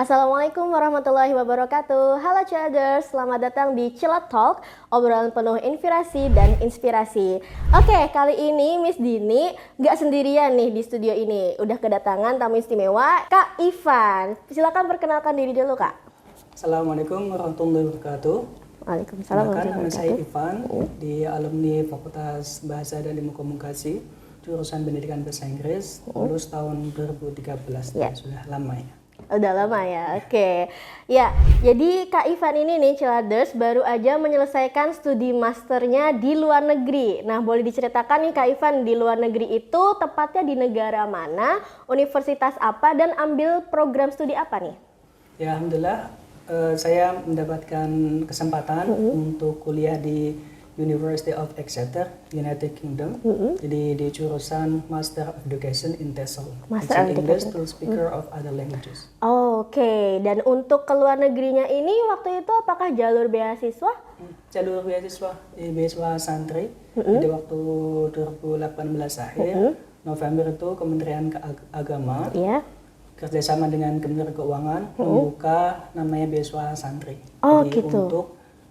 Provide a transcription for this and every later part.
Assalamualaikum warahmatullahi wabarakatuh. Halo Childers, selamat datang di Cilat Talk, obrolan penuh inspirasi dan inspirasi. Oke, kali ini Miss Dini nggak sendirian nih di studio ini. Udah kedatangan tamu istimewa, Kak Ivan. Silakan perkenalkan diri dulu, Kak. Assalamualaikum warahmatullahi wabarakatuh. Waalaikumsalam Nama saya wabarakatuh. Ivan, di alumni Fakultas Bahasa dan Ilmu Komunikasi, jurusan Pendidikan Bahasa Inggris, lulus tahun 2013, Ya. sudah lama ya. Udah lama ya, oke. Ya, jadi Kak Ivan ini nih, Ciladers, baru aja menyelesaikan studi masternya di luar negeri. Nah, boleh diceritakan nih Kak Ivan, di luar negeri itu tepatnya di negara mana, universitas apa, dan ambil program studi apa nih? Ya, Alhamdulillah, saya mendapatkan kesempatan untuk kuliah di University of Exeter, United Kingdom. Jadi di jurusan Master of Education in TESOL, Master of English Education. to Speaker of Other Languages. Oke, dan untuk ke luar negerinya ini waktu itu apakah jalur beasiswa? Jalur beasiswa santri. Jadi waktu 2018 akhir, November itu Kementerian Agama Iya. kerjasama dengan Kementerian Keuangan membuka namanya beasiswa santri. Oh, Jadi gitu. untuk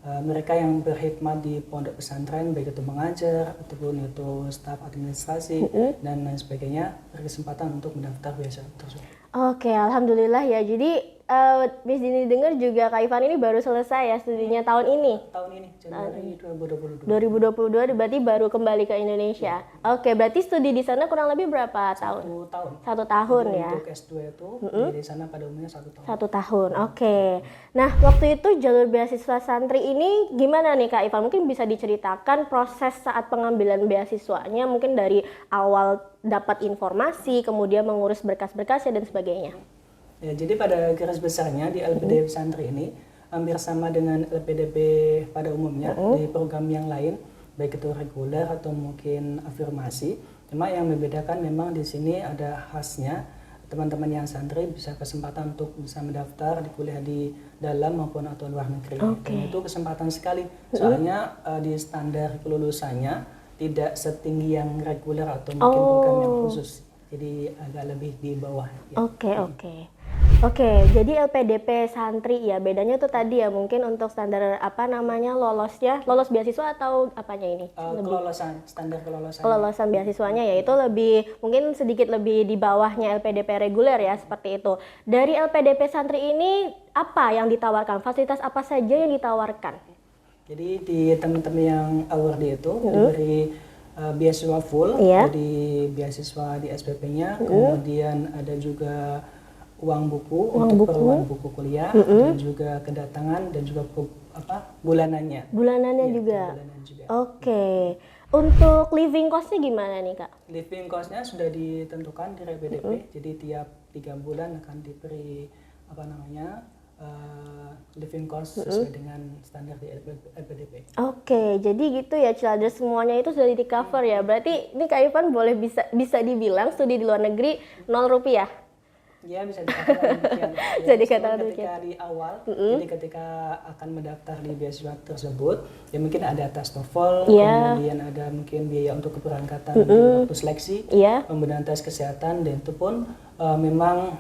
mereka yang berkhidmat di pondok pesantren, baik itu mengajar ataupun itu staf administrasi dan lain sebagainya, berkesempatan untuk mendaftar beasiswa tersebut. Oke, alhamdulillah ya. Jadi Miss Dini dengar juga Kak Ivan ini baru selesai ya studinya tahun ini. Tahun ini, Januari 2022. 2022 berarti baru kembali ke Indonesia. Oke, berarti studi di sana kurang lebih berapa tahun? 1 tahun. 1 tahun Jadi ya. untuk S2 itu di sana pada umumnya 1 tahun. 1 tahun, oke. Nah, waktu itu jalur beasiswa santri ini gimana nih Kak Ivan? Mungkin bisa diceritakan proses saat pengambilan beasiswanya, mungkin dari awal dapat informasi, kemudian mengurus berkas-berkasnya dan sebagainya. Ya, jadi pada garis besarnya di LPDP santri ini hampir sama dengan LPDP pada umumnya di program yang lain, baik itu reguler atau mungkin afirmasi. Cuma yang membedakan memang di sini ada khasnya, teman-teman yang santri bisa kesempatan untuk bisa mendaftar di kuliah di dalam maupun atau luar negeri. Dan itu kesempatan sekali, soalnya di standar kelulusannya tidak setinggi yang reguler atau mungkin program yang khusus, jadi agak lebih di bawah ya. Oke, jadi LPDP santri ya, bedanya tuh tadi ya mungkin untuk standar apa namanya lolosnya, lolos beasiswa atau apanya ini? Standar kelolosan. Kelolosan beasiswanya ya itu lebih mungkin sedikit lebih di bawahnya LPDP reguler ya, seperti itu. Dari LPDP santri ini apa yang ditawarkan? Fasilitas apa saja yang ditawarkan? Jadi di teman-teman yang awardee itu diberi beasiswa full, Iya. jadi beasiswa di SPP-nya, kemudian ada juga uang buku untuk keperluan buku kuliah, dan juga kedatangan dan juga bulanannya. Bulanannya Iya, juga. bulanan juga. Oke. Untuk living cost-nya gimana nih Kak? Living cost-nya sudah ditentukan di LPDP, jadi tiap 3 bulan akan diberi living cost sesuai dengan standar di LPDP. Oke, jadi gitu ya Childers, semuanya itu sudah di cover ya. Berarti ini Kak Ivan boleh bisa dibilang studi di luar negeri 0 rupiah. Ya, bisa dikatakan demikian. Bisa dikatakan ketika di awal, jadi ketika akan mendaftar di beasiswa tersebut, ya mungkin ada tes TOEFL, kemudian ada mungkin biaya untuk keberangkatan di waktu seleksi, kemudian tes kesehatan, dan itu pun memang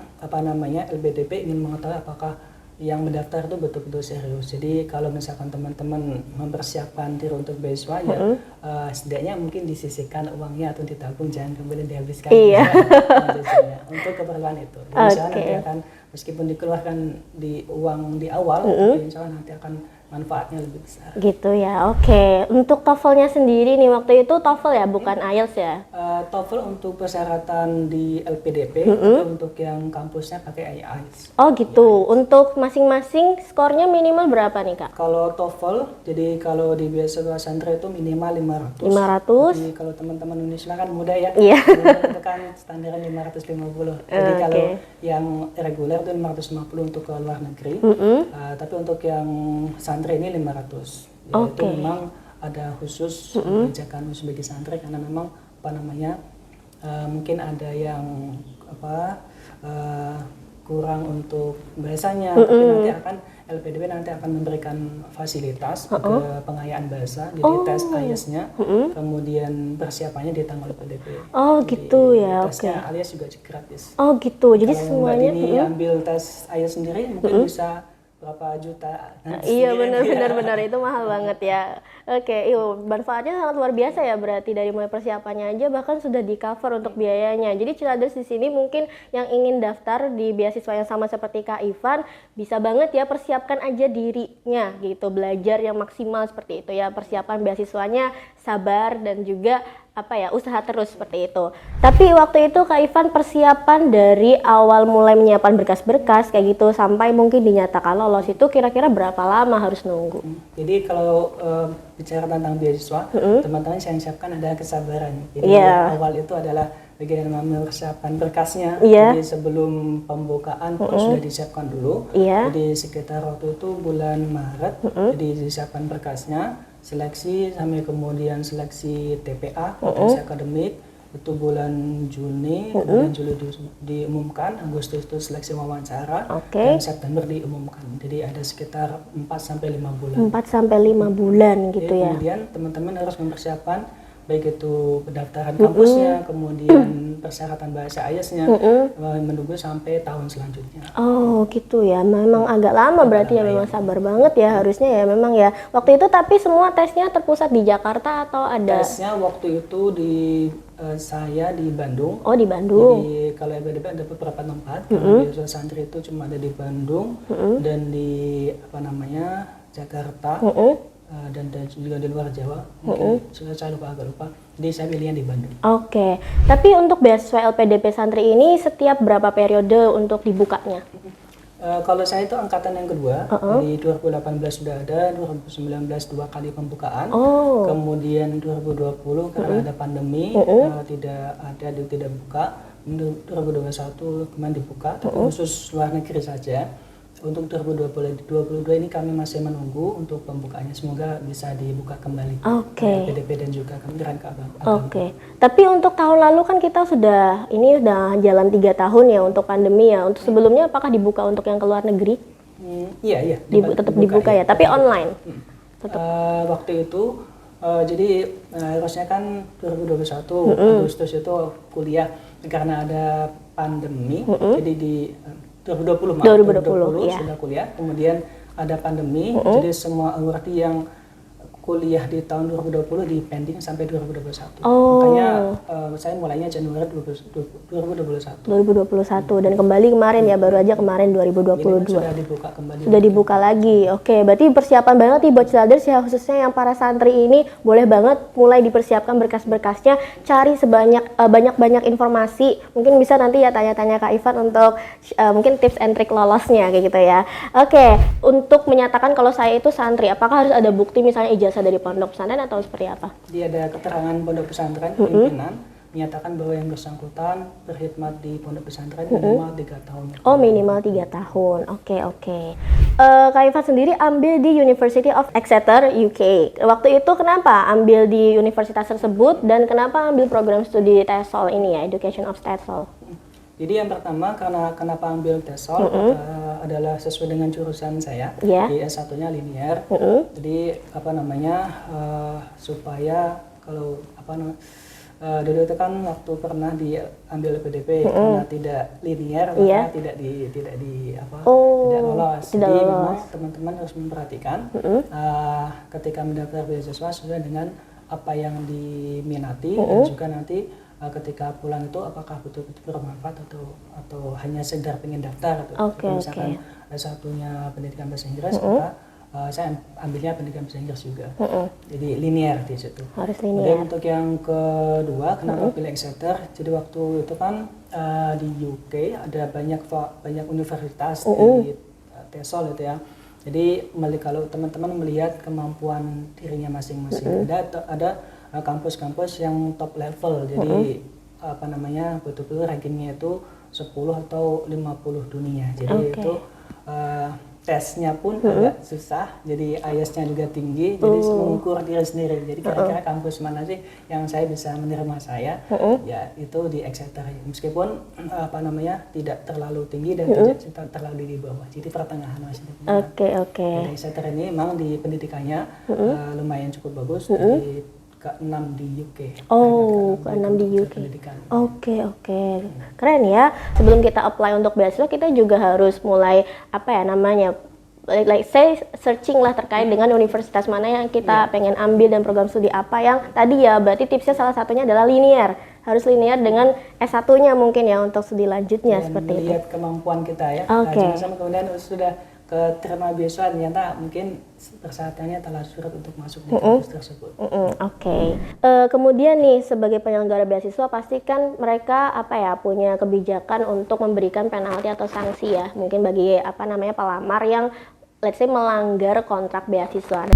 LPDP ingin mengetahui apakah yang mendaftar itu betul-betul serius. Jadi kalau misalkan teman-teman mempersiapkan diri untuk beasiswa, ya setidaknya mungkin disisihkan uangnya atau ditabung, jangan kemudian dihabiskan. Untuk keperluan itu. Insya Allah nanti akan, meskipun dikeluarkan di uang di awal, insya Allah nanti akan manfaatnya lebih besar. Gitu ya, oke. Untuk TOEFL-nya sendiri nih, waktu itu TOEFL ya, bukan IELTS ya? TOEFL untuk persyaratan di LPDP, untuk yang kampusnya pakai IELTS. Oh gitu, untuk masing-masing skornya minimal berapa nih Kak? Kalau TOEFL, jadi kalau di beasiswa santri itu minimal 500. 500. Jadi kalau teman-teman Indonesia kan mudah ya, Iya. itu kan standarnya 550. Jadi kalau yang reguler itu 550 untuk ke luar negeri, tapi untuk yang santri ini 500. Itu memang ada khusus kebijakan khusus bagi santri, karena memang mungkin ada yang kurang untuk bahasanya, tapi nanti akan LPDP nanti akan memberikan fasilitas ke pengayaan bahasa, jadi tes IELTS-nya, kemudian persiapannya ditanggung LPDP. Oh jadi, gitu ya, tesnya alias juga gratis. Oh gitu, jadi kalau semuanya. Mbak Dini ambil tes IELTS sendiri mungkin bisa berapa juta. Iya benar itu mahal banget ya. Oke, manfaatnya sangat luar biasa ya, berarti dari mulai persiapannya aja bahkan sudah di cover untuk biayanya. Jadi Chilladers di sini mungkin yang ingin daftar di beasiswa yang sama seperti Kak Ivan bisa banget ya persiapkan aja dirinya gitu, belajar yang maksimal seperti itu ya, persiapan beasiswanya, sabar dan juga usaha terus seperti itu. Tapi waktu itu Kak Ivan persiapan dari awal mulai menyiapkan berkas-berkas kayak gitu sampai mungkin dinyatakan lolos itu kira-kira berapa lama harus nunggu? Jadi kalau bicara tentang beasiswa, teman-teman yang siapkan adalah kesabaran. Jadi awal itu adalah bagaimana mempersiapkan berkasnya. Jadi sebelum pembukaan sudah disiapkan dulu. Jadi sekitar waktu itu bulan Maret, jadi disiapkan berkasnya, seleksi sampai kemudian seleksi TPA, potensi akademik, itu bulan Juni, kemudian Juli diumumkan, Agustus itu seleksi wawancara, dan September diumumkan. Jadi ada sekitar 4 sampai 5 bulan. 4 sampai 5 bulan gitu ya. Kemudian teman-teman harus mempersiapkan baik itu pendaftaran kampusnya, kemudian persyaratan bahasa IELTS-nya, menunggu sampai tahun selanjutnya. Oh gitu ya, memang agak lama berarti ya, memang sabar banget ya harusnya ya memang ya. Waktu itu tapi semua tesnya terpusat di Jakarta atau ada? Tesnya waktu itu saya di Bandung. Oh di Bandung. Jadi kalau LPDP ada beberapa tempat, kalau beasiswa santri itu cuma ada di Bandung dan di Jakarta. Dan juga di luar Jawa, mungkin saya agak lupa. Jadi saya pilihnya di Bandung. Oke, tapi untuk beasiswa LPDP santri ini setiap berapa periode untuk dibukanya? Kalau saya itu angkatan yang kedua, di 2018 sudah ada, 2019 2 kali pembukaan, kemudian 2020 karena ada pandemi tidak buka, 2021 kemarin dibuka, tapi khusus luar negeri saja. Untuk 2022 ini kami masih menunggu untuk pembukaannya, semoga bisa dibuka kembali. LPDP dan juga Kementerian Agama. Tapi untuk tahun lalu kan kita sudah jalan 3 tahun ya untuk pandemi ya. Untuk sebelumnya apakah dibuka untuk yang ke luar negeri? Iya. Tetap dibuka ya, tapi online. Waktu itu jadi harusnya kan 2021 Agustus itu kuliah, karena ada pandemi, jadi di 2020 sudah kuliah, kemudian ada pandemi, jadi semua awardee yang kuliah di tahun 2020 di pending sampai 2021. Makanya saya mulainya Januari 2021. Dan kembali kemarin ya, baru aja kemarin 2022. Sudah dibuka kembali. Sudah dibuka lagi. Oke, berarti persiapan banget nih buat Chilladers ya, khususnya yang para santri ini boleh banget mulai dipersiapkan berkas-berkasnya, cari banyak informasi. Mungkin bisa nanti ya tanya-tanya Kak Ivan untuk mungkin tips and trick lolosnya kayak gitu ya. Oke, untuk menyatakan kalau saya itu santri, apakah harus ada bukti misalnya ijazah dari pondok pesantren atau seperti apa? Dia ada keterangan pondok pesantren, pimpinan menyatakan bahwa yang bersangkutan berkhidmat di pondok pesantren minimal 3 tahun. Oh, minimal 3 tahun. Oke. Kak Ivan sendiri ambil di University of Exeter, UK. Waktu itu kenapa ambil di universitas tersebut dan kenapa ambil program studi TESOL ini ya, Education of TESOL? Jadi yang pertama kenapa ambil TESOL adalah sesuai dengan jurusan saya, di S1-nya linear. Jadi supaya kalau dulu itu kan waktu pernah diambil LPDP karena tidak linear maka tidak lolos. Jadi memang teman-teman harus memperhatikan ketika mendaftar beasiswa sesuai dengan apa yang diminati dan juga nanti ketika pulang itu apakah betul-betul bermanfaat atau hanya sekedar pengen daftar atau misalkan satunya pendidikan bahasa Inggris, maka saya ambilnya pendidikan bahasa Inggris juga. Jadi linear di situ. Harus linear. Kemudian untuk yang kedua, kenapa pilih Exeter? Jadi waktu itu kan di UK ada banyak universitas di TESOL itu ya. Jadi kalau teman-teman melihat kemampuan dirinya masing-masing, ada kampus-kampus yang top level, jadi betul-betul rankingnya itu 10 atau 50 dunia. Jadi itu tesnya pun agak susah, jadi IELTS-nya juga tinggi, jadi mengukur diri sendiri. Jadi kira-kira kampus mana sih yang saya bisa menerima saya, ya itu di Exeter. Meskipun tidak terlalu tinggi dan tidak terlalu di bawah, jadi pertengahan masih. Oke. Jadi Exeter ini memang di pendidikannya lumayan cukup bagus, di ke-6 di UK. Oh, ke-6 di UK. Oke. Keren ya. Sebelum kita apply untuk beasiswa, kita juga harus mulai like say searching lah terkait dengan universitas mana yang kita pengen ambil dan program studi apa yang tadi ya. Berarti tipsnya salah satunya adalah linear. Harus linear dengan S1-nya mungkin ya untuk studi lanjutnya, dan seperti itu. Lihat kemampuan kita ya. Oke. Jangan kemudian sudah keterima beasiswa ternyata mungkin persyaratannya telah surat untuk masuk di kampus tersebut. Oke. Kemudian nih sebagai penyelenggara beasiswa pasti kan mereka punya kebijakan untuk memberikan penalti atau sanksi ya. Mungkin bagi pelamar yang let's say melanggar kontrak beasiswa.